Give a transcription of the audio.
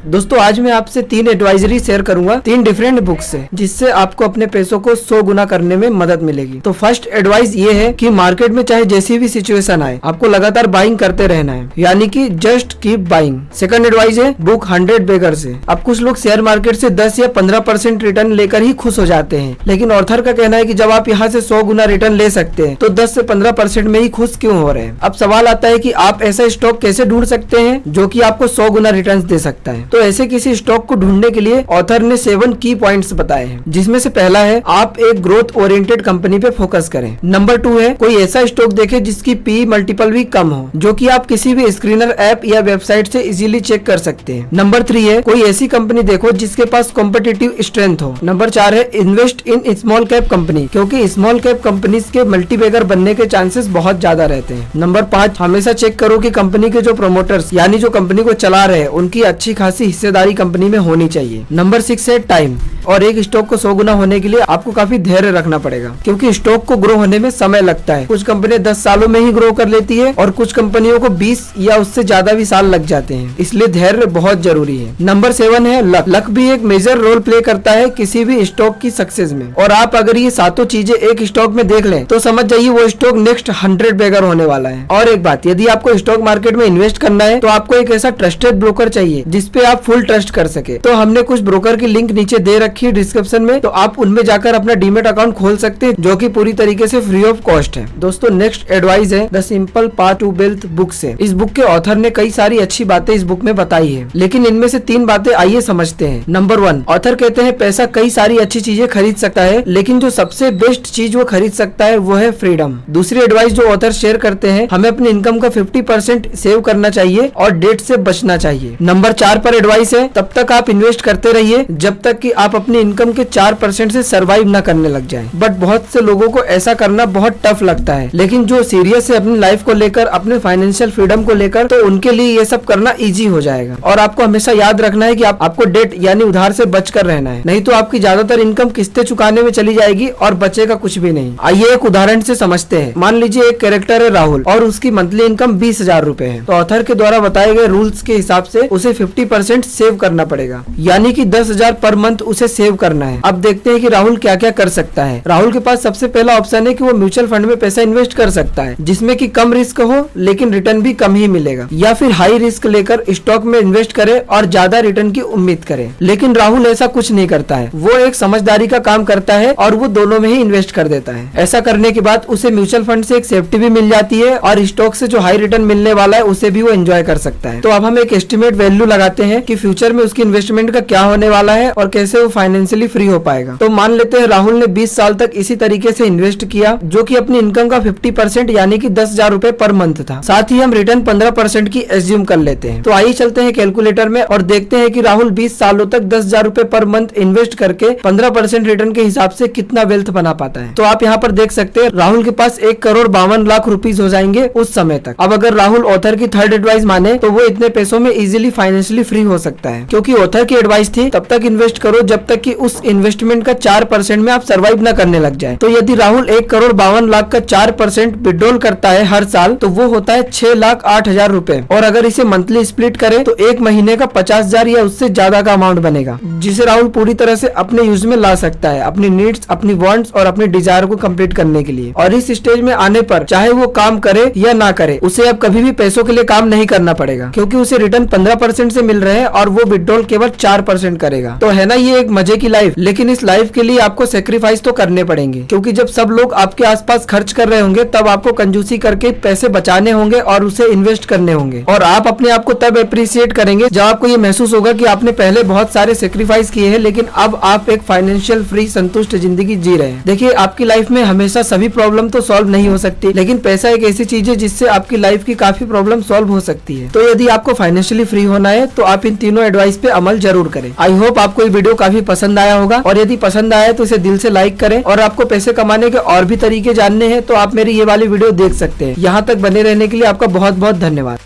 दोस्तों आज मैं आपसे 3 एडवाइजरी शेयर करूंगा 3 डिफरेंट बुक्स से, जिससे आपको अपने पैसों को 100 गुना करने में मदद मिलेगी। तो फर्स्ट एडवाइस ये है कि मार्केट में चाहे जैसी भी सिचुएशन आए, आपको लगातार बाइंग करते रहना है, यानी कि just keep buying. Second advice है बुक 100 बेगर से। अब कुछ लोग शेयर मार्केट से 10 या 15% रिटर्न लेकर ही खुश हो जाते हैं, लेकिन ऑथर का कहना है कि जब आप यहाँ से 100 गुना रिटर्न ले सकते हैं तो 10 से 15% में ही खुश क्यों हो रहे हैं। अब सवाल आता है कि आप ऐसा स्टॉक कैसे ढूंढ सकते हैं जो कि आपको 100 गुना रिटर्न दे सकता है। तो ऐसे किसी स्टॉक को ढूंढने के लिए ऑथर ने 7 की पॉइंट्स बताए हैं, जिसमें से पहला है आप एक ग्रोथ ओरिएंटेड कंपनी पे फोकस करें। नंबर 2 है कोई ऐसा स्टॉक देखें जिसकी पी मल्टीपल भी कम हो, जो कि आप किसी भी स्क्रीनर ऐप या वेबसाइट से इजीली चेक कर सकते हैं। नंबर 3 है कोई ऐसी कंपनी देखो जिसके पास कॉम्पिटिटिव स्ट्रेंथ हो। नंबर 4 है invest in small cap company, क्योंकि स्मॉल कैप कंपनीज के मल्टीबैगर बनने के चांसेस बहुत ज्यादा रहते हैं। नंबर 5 हमेशा चेक करो कि कंपनी के जो प्रमोटर्स यानी जो कंपनी को चला रहे हैं उनकी अच्छी खासी हिस्सेदारी कंपनी में होनी चाहिए। नंबर 6 है टाइम, और एक स्टॉक को 100 गुना होने के लिए आपको काफी धैर्य रखना पड़ेगा, क्योंकि स्टॉक को ग्रो होने में समय लगता है। कुछ कंपनियां 10 सालों में ही ग्रो कर लेती है और कुछ कंपनियों को 20 या उससे ज्यादा भी साल लग जाते हैं, इसलिए धैर्य बहुत जरूरी है। नंबर 7 है लक। लक भी एक मेजर रोल प्ले करता है किसी भी स्टॉक की सक्सेस में, और आप अगर ये सातों चीजें एक स्टॉक में देख लें तो समझ जाइए वो स्टॉक नेक्स्ट 100 बेगर होने वाला है। और एक बात, यदि आपको स्टॉक मार्केट में इन्वेस्ट करना है तो आपको एक ऐसा ट्रस्टेड ब्रोकर चाहिए जिसपे आप फुल ट्रस्ट कर सके। तो हमने कुछ ब्रोकर की लिंक नीचे दे रखी है डिस्क्रिप्शन में, तो आप उनमें जाकर अपना डीमेट अकाउंट खोल सकते हैं, जो कि पूरी तरीके से फ्री ऑफ कॉस्ट है। दोस्तों नेक्स्ट एडवाइस है the simple path to wealth book से। इस बुक के ऑथर ने कई सारी अच्छी बातें इस बुक में बताई है, लेकिन इनमें से 3 बातें आइए समझते हैं। नंबर 1, ऑथर कहते हैं पैसा कई सारी अच्छी चीजें खरीद सकता है, लेकिन जो सबसे बेस्ट चीज वो खरीद सकता है वो है फ्रीडम। दूसरी एडवाइस जो ऑथर शेयर करते हैं, हमें अपनी इनकम का 50% सेव करना चाहिए और डेट से बचना चाहिए। नंबर 4 पर एडवाइस है तब तक आप इन्वेस्ट करते रहिए जब तक कि आप अपनी इनकम के 4% से सर्वाइव न करने लग जाएं। बट बहुत से लोगों को ऐसा करना बहुत टफ लगता है, लेकिन जो सीरियस है अपनी लाइफ को लेकर, अपने फाइनेंशियल फ्रीडम को लेकर, तो उनके लिए ये सब करना इजी हो जाएगा। और आपको हमेशा याद रखना है कि आपको डेट यानी उधार से बचकर रहना है, नहीं तो आपकी ज्यादातर इनकम किस्तें चुकाने में चली जाएगी और बचेगा कुछ भी नहीं। आइए एक उदाहरण से समझते हैं। मान लीजिए एक कैरेक्टर है राहुल और उसकी मंथली इनकम 20,000 रूपए है, तो ऑथर के द्वारा बताए गए रूल्स के हिसाब से उसे 50% सेव करना पड़ेगा, यानी कि 10,000 पर मंथ उसे सेव करना है। अब देखते हैं कि राहुल क्या क्या कर सकता है। राहुल के पास सबसे पहला ऑप्शन है कि वो म्यूचुअल फंड में पैसा इन्वेस्ट कर सकता है, जिसमें कि कम रिस्क हो लेकिन रिटर्न भी कम ही मिलेगा, या फिर हाई रिस्क लेकर स्टॉक में इन्वेस्ट करे और ज्यादा रिटर्न की उम्मीद करे। लेकिन राहुल ऐसा कुछ नहीं करता है, वो एक समझदारी का काम करता है और वो दोनों में ही इन्वेस्ट कर देता है। ऐसा करने के बाद उसे म्यूचुअल फंड से एक सेफ्टी भी मिल जाती है और स्टॉक से जो हाई रिटर्न मिलने वाला है उसे भी वो एंजॉय कर सकता है। तो अब हम एक एस्टिमेट वैल्यू लगाते हैं कि फ्यूचर में उसकी इन्वेस्टमेंट का क्या होने वाला है और कैसे वो फाइनेंशियली फ्री हो पाएगा। तो मान लेते हैं राहुल ने 20 साल तक इसी तरीके से इन्वेस्ट किया, जो कि अपनी इनकम का 50% यानी कि 10,000 रूपए पर मंथ था। साथ ही हम रिटर्न 15% की एज्यूम कर लेते हैं। तो आइए चलते हैं कैलकुलेटर में और देखते हैं कि राहुल 20 सालों तक 10,000 रूपए पर मंथ इन्वेस्ट करके 15% रिटर्न के हिसाब से कितना वेल्थ बना पाता है। तो आप यहाँ पर देख सकते हैं राहुल के पास 1,52,00,000 रुपीज हो जाएंगे उस समय तक। अब अगर राहुल ऑथर की थर्ड एडवाइस माने तो वो इतने पैसों में इजीली फाइनेंशियली फ्री हो सकता है, क्योंकि ऑथर की एडवाइस थी तब तक इन्वेस्ट करो जब तक कि उस इन्वेस्टमेंट का 4% में आप सर्वाइव न करने लग जाए। तो यदि राहुल 1,52,00,000 का 4% विड्रॉल करता है हर साल, तो वो होता है 6,08,000 रूपए, और अगर इसे मंथली स्प्लिट करे तो एक महीने का 50,000 या उससे ज्यादा का अमाउंट बनेगा, जिसे राहुल पूरी तरह से अपने यूज में ला सकता है, अपनी नीड्स, अपनी वांट्स और अपनी डिजायर को कंप्लीट करने के लिए। और इस स्टेज में आने पर चाहे वो काम करे या ना करे, उसे अब कभी भी पैसों के लिए काम नहीं करना पड़ेगा, क्योंकि उसे रिटर्न 15% से मिल रहे हैं और वो विड्रॉल केवल 4% करेगा। तो है ना ये एक मजे की लाइफ, लेकिन इस लाइफ के लिए आपको सेक्रीफाइस तो करने पड़ेंगे, क्योंकि जब सब लोग आपके आसपास खर्च कर रहे होंगे तब आपको कंजूसी करके पैसे बचाने होंगे और उसे इन्वेस्ट करने होंगे। और आप अपने आप को तब अप्रिशिएट करेंगे जब आपको ये महसूस होगा कि आपने पहले बहुत सारे सेक्रीफाइस किए हैं, लेकिन अब आप एक फाइनेंशियल फ्री संतुष्ट जिंदगी जी रहे हैं। देखिए आपकी लाइफ में हमेशा सभी प्रॉब्लम तो सॉल्व नहीं हो सकती, लेकिन पैसा एक ऐसी चीज है जिससे आपकी लाइफ की काफी प्रॉब्लम सॉल्व हो सकती है। तो यदि आपको फाइनेंशियली फ्री होना है तो आप इन तीनों एडवाइस पे अमल जरूर करें। आई होप आपको ये वीडियो काफी पसंद आया होगा, और यदि पसंद आया तो इसे दिल से लाइक करें। और आपको पैसे कमाने के और भी तरीके जानने हैं तो आप मेरी ये वाली वीडियो देख सकते हैं। यहाँ तक बने रहने के लिए आपका बहुत बहुत धन्यवाद।